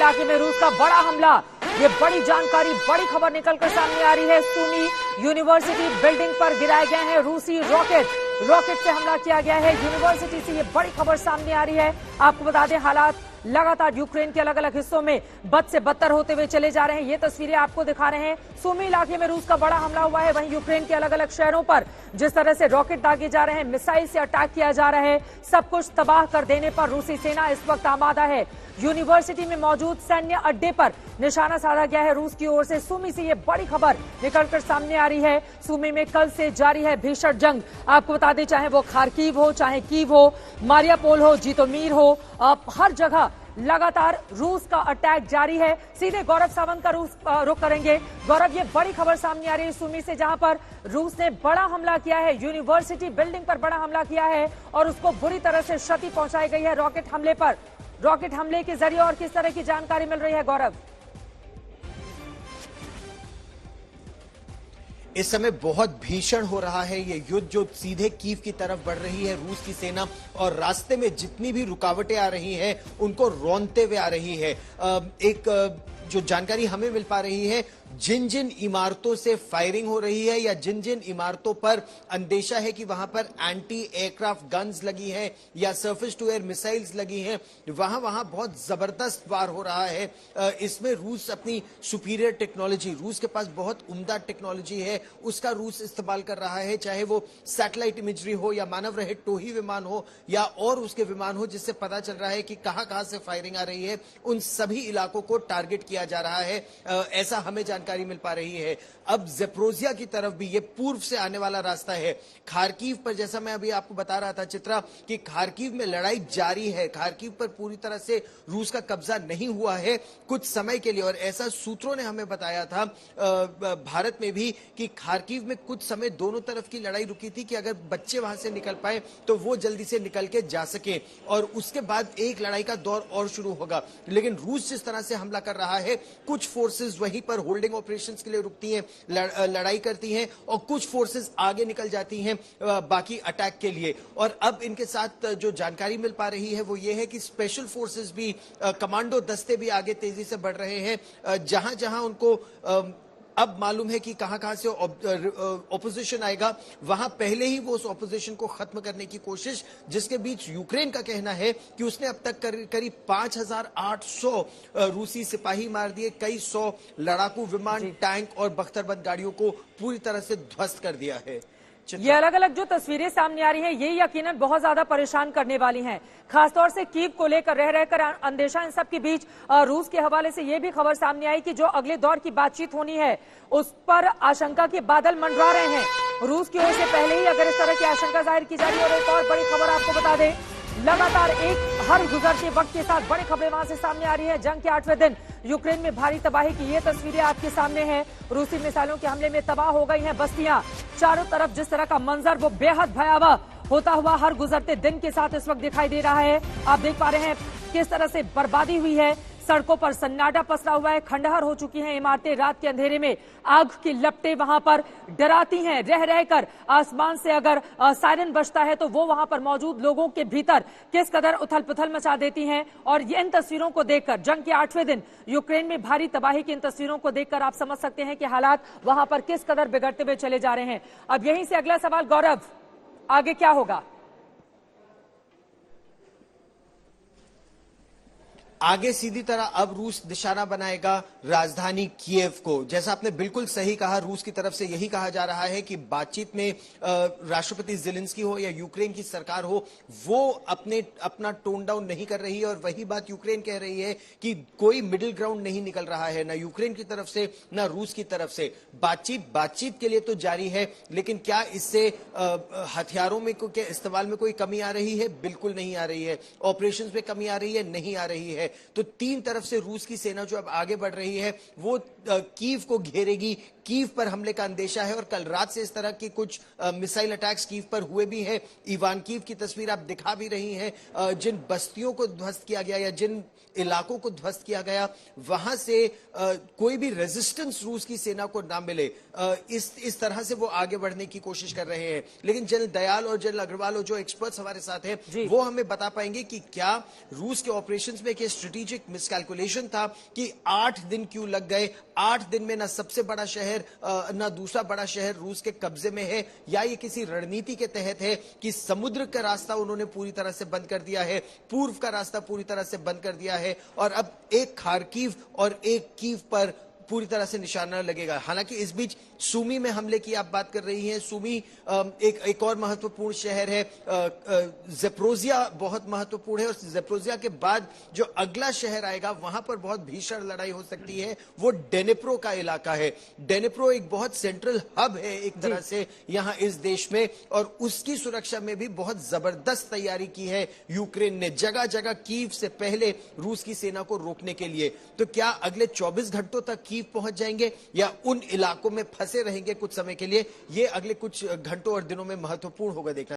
इलाके में रूस का बड़ा हमला। ये बड़ी जानकारी, बड़ी खबर निकलकर सामने आ रही है। सुमी यूनिवर्सिटी बिल्डिंग पर गिराए गए हैं रूसी रॉकेट से हमला किया गया है यूनिवर्सिटी से। ये बड़ी खबर सामने आ रही है। आपको बता दें, हालात लगातार यूक्रेन के अलग अलग हिस्सों में बद से बदतर होते हुए चले जा रहे हैं। ये तस्वीरें आपको दिखा रहे हैं। सुमी इलाके में रूस का बड़ा हमला हुआ है। वहीं यूक्रेन के अलग अलग शहरों पर जिस तरह से रॉकेट दागे जा रहे हैं, मिसाइल से अटैक किया जा रहा है, सब कुछ तबाह कर देने पर रूसी सेना इस वक्त आमादा है। यूनिवर्सिटी में मौजूद सैन्य अड्डे पर निशाना साधा गया है रूस की ओर से। सुमी से ये बड़ी खबर निकलकर सामने आ रही है। सुमी में कल से जारी है भीषण जंग। आपको बता दें, चाहे वो खार्किव हो, चाहे कीव हो, मारियापोल हो, जीतोमीर हो, हर जगह लगातार रूस का अटैक जारी है। सीधे गौरव सावंत का रुख करेंगे। गौरव, ये बड़ी खबर सामने आ रही है सुमी से, जहां पर रूस ने बड़ा हमला किया है, यूनिवर्सिटी बिल्डिंग पर बड़ा हमला किया है और उसको बुरी तरह से क्षति पहुंचाई गई है रॉकेट हमले के जरिए। और किस तरह की जानकारी मिल रही है गौरव? इस समय बहुत भीषण हो रहा है ये युद्ध, जो सीधे कीव की तरफ बढ़ रही है रूस की सेना, और रास्ते में जितनी भी रुकावटें आ रही हैं उनको रौंदते हुए आ रही है। जो जानकारी हमें मिल पा रही है, जिन जिन इमारतों से फायरिंग हो रही है या जिन जिन इमारतों पर अंदेशा है कि वहां पर एंटी एयरक्राफ्ट गन्स लगी हैं या सरफेस टू एयर मिसाइल्स लगी हैं, वहां बहुत जबरदस्त वार हो रहा है। इसमें रूस अपनी सुपीरियर टेक्नोलॉजी, रूस के पास बहुत उम्दा टेक्नोलॉजी है, उसका रूस इस्तेमाल कर रहा है, चाहे वो सैटेलाइट इमेजरी हो या मानव रहित टोही विमान हो या और उसके विमान हो, जिससे पता चल रहा है कि कहां से फायरिंग आ रही है। उन सभी इलाकों को टारगेट किया जा रहा है, ऐसा हमें जानकारी मिल पा रही है। अब ज़ेप्रोजिया की तरफ भी ये पूर्व से आने वाला रास्ता है। खार्किव पर, जैसा मैं अभी आपको बता रहा था चित्रा, कि खार्किव में लड़ाई जारी है। खार्किव पर पूरी तरह से रूस का कब्जा नहीं हुआ है कुछ समय के लिए, और ऐसा सूत्रों ने हमें बताया था भारत में भी कि खार्किव में कुछ समय दोनों तरफ की लड़ाई रुकी थी कि अगर बच्चे वहां से निकल पाए तो वो जल्दी से निकल के जा सके और उसके बाद एक लड़ाई का दौर और शुरू होगा। लेकिन रूस जिस तरह से हमला कर रहा है, कुछ फोर्सेस वहीं पर होल्डिंग ऑपरेशंस के लिए रुकती हैं, लड़ाई करती हैं, और कुछ फोर्सेस आगे निकल जाती हैं बाकी अटैक के लिए। और अब इनके साथ जो जानकारी मिल पा रही है वो ये है कि स्पेशल फोर्सेस भी, कमांडो दस्ते भी आगे तेजी से बढ़ रहे हैं। जहां जहां उनको अब मालूम है कि कहां से ऑपोजिशन आएगा, वहां पहले ही वो उस ऑपोजिशन को खत्म करने की कोशिश, जिसके बीच यूक्रेन का कहना है कि उसने अब तक करीब 5800 रूसी सिपाही मार दिए, कई 100 लड़ाकू विमान, टैंक और बख्तरबंद गाड़ियों को पूरी तरह से ध्वस्त कर दिया है। ये अलग अलग जो तस्वीरें सामने आ रही हैं, ये यकीनन बहुत ज्यादा परेशान करने वाली हैं, खासतौर से कीव को लेकर रहकर अंदेशा। इन सब के बीच रूस के हवाले से ये भी खबर सामने आई कि जो अगले दौर की बातचीत होनी है उस पर आशंका के बादल मंडरा रहे हैं रूस की ओर से, पहले ही अगर इस तरह की आशंका जाहिर की जा रही है। और एक और बड़ी खबर आपको बता दें, लगातार हर गुजरते वक्त के साथ बड़ी खबरें वहां से सामने आ रही है। जंग के 8वें दिन यूक्रेन में भारी तबाही की ये तस्वीरें आपके सामने हैं। रूसी मिसाइलों के हमले में तबाह हो गई हैं बस्तियां। चारों तरफ जिस तरह का मंजर वो बेहद भयावह होता हुआ हर गुजरते दिन के साथ इस वक्त दिखाई दे रहा है। आप देख पा रहे हैं किस तरह से बर्बादी हुई है। सड़कों पर सन्नाटा पसरा हुआ है, खंडहर हो चुकी हैं इमारतें। रात के अंधेरे में आग की लपटें वहां पर डराती हैं। रह रहकर आसमान से अगर सायरन बजता है तो वो वहां पर मौजूद लोगों के भीतर किस कदर उथल पुथल मचा देती हैं। और ये इन तस्वीरों को देखकर, जंग के 8वें दिन यूक्रेन में भारी तबाही की इन तस्वीरों को देखकर आप समझ सकते हैं कि हालात वहां पर किस कदर बिगड़ते हुए चले जा रहे हैं। अब यहीं से अगला सवाल गौरव, आगे क्या होगा? आगे सीधी तरह अब रूस निशाना बनाएगा राजधानी कीव को। जैसा आपने बिल्कुल सही कहा, रूस की तरफ से यही कहा जा रहा है कि बातचीत में राष्ट्रपति ज़ेलेंस्की हो या यूक्रेन की सरकार हो, वो अपना टोन डाउन नहीं कर रही है। और वही बात यूक्रेन कह रही है कि कोई मिडिल ग्राउंड नहीं निकल रहा है, ना यूक्रेन की तरफ से ना रूस की तरफ से। बातचीत के लिए तो जारी है, लेकिन क्या इससे हथियारों में के इस्तेमाल में कोई कमी आ रही है? बिल्कुल नहीं आ रही है। ऑपरेशंस में कमी आ रही है? नहीं आ रही है। तो तीन तरफ से रूस की सेना जो अब आगे बढ़ रही है वो कीव को घेरेगी। कीव पर हमले का अंदेशा है और कल रात से इस तरह की कुछ मिसाइल अटैक्स कीव पर हुए भी हैं। इवान कीव की तस्वीर आप दिखा भी रही हैं। जिन बस्तियों को ध्वस्त किया गया या जिन इलाकों को ध्वस्त किया गया, वहां से कोई भी रेजिस्टेंस रूस की सेना को ना मिले, इस तरह से वो आगे बढ़ने की कोशिश कर रहे हैं। लेकिन जनरल दयाल और जनरल अग्रवाल और जो एक्सपर्ट्स हमारे साथ हैं वो हमें बता पाएंगे कि क्या रूस के ऑपरेशंस में एक स्ट्रेटेजिक मिसकैलकुलेशन था कि 8 दिन क्यों लग गए। 8 दिन में ना सबसे बड़ा शहर ना दूसरा बड़ा शहर रूस के कब्जे में है, या ये किसी रणनीति के तहत है कि समुद्र का रास्ता उन्होंने पूरी तरह से बंद कर दिया है, पूर्व का रास्ता पूरी तरह से बंद कर दिया है और अब एक खार्किव और एक कीव पर पूरी तरह से निशाना लगेगा। हालांकि इस बीच सूमी में हमले की आप बात कर रही हैं। सूमी एक और महत्वपूर्ण शहर है। ज़ेप्रोजिया बहुत महत्वपूर्ण है और ज़ेप्रोजिया के बाद जो अगला शहर आएगा वहां पर बहुत भीषण लड़ाई हो सकती है, वो डेनेप्रो का इलाका है। डेनेप्रो एक बहुत सेंट्रल हब है एक तरह से यहां इस देश में, और उसकी सुरक्षा में भी बहुत जबरदस्त तैयारी की है यूक्रेन ने, जगह जगह कीव से पहले रूस की सेना को रोकने के लिए। तो क्या अगले 24 घंटों तक कीव पहुंच जाएंगे या उन इलाकों में फंसे रहेंगे कुछ समय के लिए, ये अगले कुछ घंटों और दिनों में महत्वपूर्ण होगा देखना।